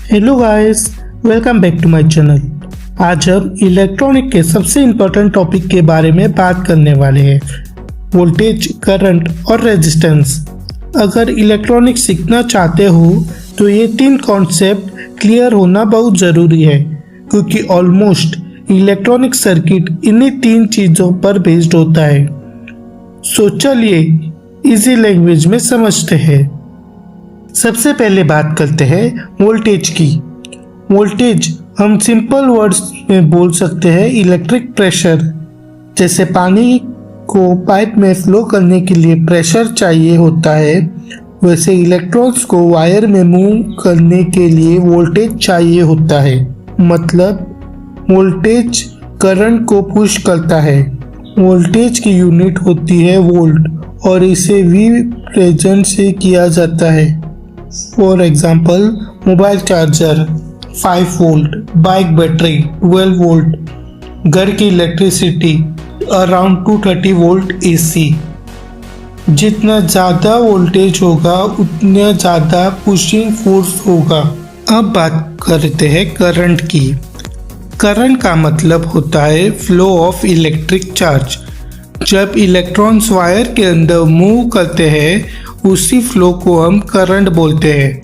Hello guys, welcome back to my channel. आज हम electronic के सबसे इम्पोर्टेंट टॉपिक के बारे में बात करने वाले हैं, वोल्टेज, करंट और रेजिस्टेंस। अगर इलेक्ट्रॉनिक सीखना चाहते हो तो ये तीन कॉन्सेप्ट क्लियर होना बहुत ज़रूरी है, क्योंकि ऑलमोस्ट इलेक्ट्रॉनिक सर्किट इन्हीं तीन चीज़ों पर बेस्ड होता है। सो चलिए इजी लैंग्वेज में समझते हैं। सबसे पहले बात करते हैं वोल्टेज की। वोल्टेज हम सिंपल वर्ड्स में बोल सकते हैं इलेक्ट्रिक प्रेशर। जैसे पानी को पाइप में फ्लो करने के लिए प्रेशर चाहिए होता है, वैसे इलेक्ट्रॉन्स को वायर में मूव करने के लिए वोल्टेज चाहिए होता है। मतलब वोल्टेज करंट को पुश करता है। वोल्टेज की यूनिट होती है वोल्ट और इसे वी प्रेजेंट से किया जाता है। For example, mobile charger 5 volt, bike battery 12 volt, घर की इलेक्ट्रिसिटी अराउंड 230 वोल्ट AC। जितना ज़्यादा वोल्टेज होगा उतना ज़्यादा पुशिंग फोर्स होगा। अब बात करते हैं करंट की। करंट का मतलब होता है फ्लो ऑफ इलेक्ट्रिक चार्ज। जब इलेक्ट्रॉन्स वायर के अंदर मूव करते हैं उसी फ्लो को हम करंट बोलते हैं।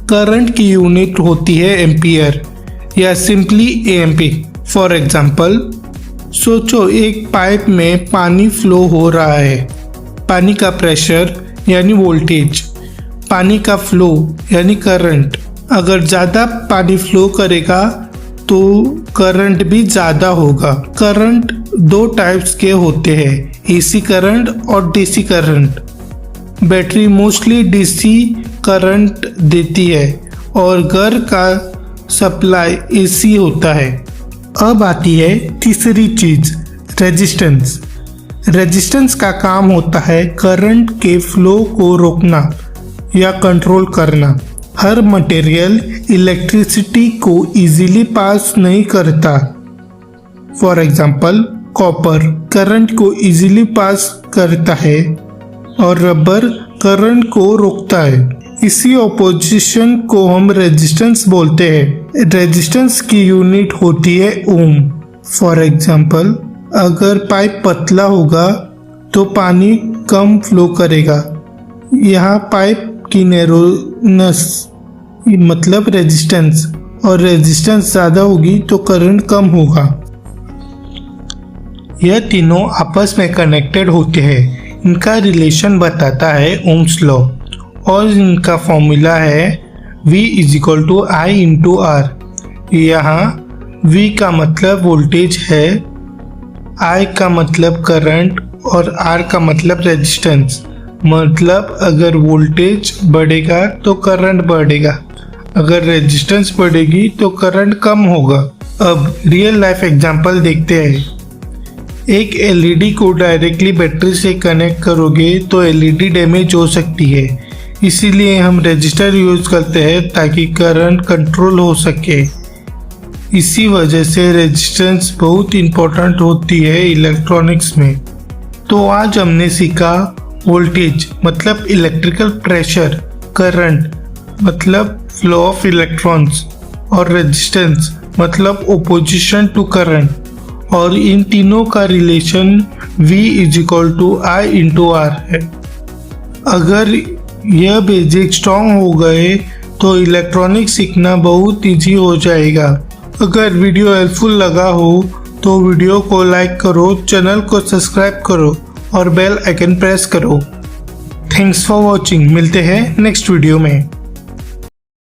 करंट की यूनिट होती है एम्पियर या सिंपली एएमपी। फॉर एग्जांपल, सोचो एक पाइप में पानी फ्लो हो रहा है। पानी का प्रेशर यानी वोल्टेज, पानी का फ्लो यानी करंट। अगर ज़्यादा पानी फ्लो करेगा तो करंट भी ज़्यादा होगा। करंट दो टाइप्स के होते हैं, AC करंट और DC current. Battery mostly DC current देती है और घर का सप्लाई AC होता है। अब आती है तीसरी चीज, रेजिस्टेंस। रेजिस्टेंस का काम होता है करंट के फ्लो को रोकना या कंट्रोल करना। हर मटेरियल इलेक्ट्रिसिटी को इजीली पास नहीं करता। फॉर एग्जांपल, कॉपर करंट को इजीली पास करता है और रबर करंट को रोकता है। इसी ऑपोजिशन को हम रेजिस्टेंस बोलते हैं। रेजिस्टेंस की यूनिट होती है ओम। फॉर एग्जांपल, अगर पाइप पतला होगा तो पानी कम फ्लो करेगा। यहाँ पाइप की नैरोनेस मतलब रेजिस्टेंस, और रेजिस्टेंस ज़्यादा होगी तो करंट कम होगा। यह तीनों आपस में कनेक्टेड होते हैं। इनका रिलेशन बताता है ओम्स लॉ और इनका फॉर्मूला है V = I/R। यहाँ V का मतलब वोल्टेज है, I का मतलब करंट और R का मतलब रेजिस्टेंस। मतलब अगर वोल्टेज बढ़ेगा तो करंट बढ़ेगा, अगर रेजिस्टेंस बढ़ेगी तो करंट कम होगा। अब रियल लाइफ एग्जांपल देखते हैं। एक LED को डायरेक्टली बैटरी से कनेक्ट करोगे तो LED डैमेज हो सकती है। इसीलिए हम रेजिस्टर यूज करते हैं ताकि करंट कंट्रोल हो सके। इसी वजह से रेजिस्टेंस बहुत इम्पोर्टेंट होती है इलेक्ट्रॉनिक्स में। तो आज हमने सीखा वोल्टेज मतलब इलेक्ट्रिकल प्रेशर, करंट मतलब फ्लो ऑफ इलेक्ट्रॉन्स और रेजिस्टेंस मतलब ओपोजिशन टू करंट, और इन तीनों का रिलेशन V = I/R है। अगर यह बेसिक स्ट्रॉन्ग हो गए तो इलेक्ट्रॉनिक सीखना बहुत इजी हो जाएगा। अगर वीडियो हेल्पफुल लगा हो तो वीडियो को लाइक करो, चैनल को सब्सक्राइब करो और बेल आइकन प्रेस करो। Thanks for watching. मिलते हैं नेक्स्ट वीडियो में।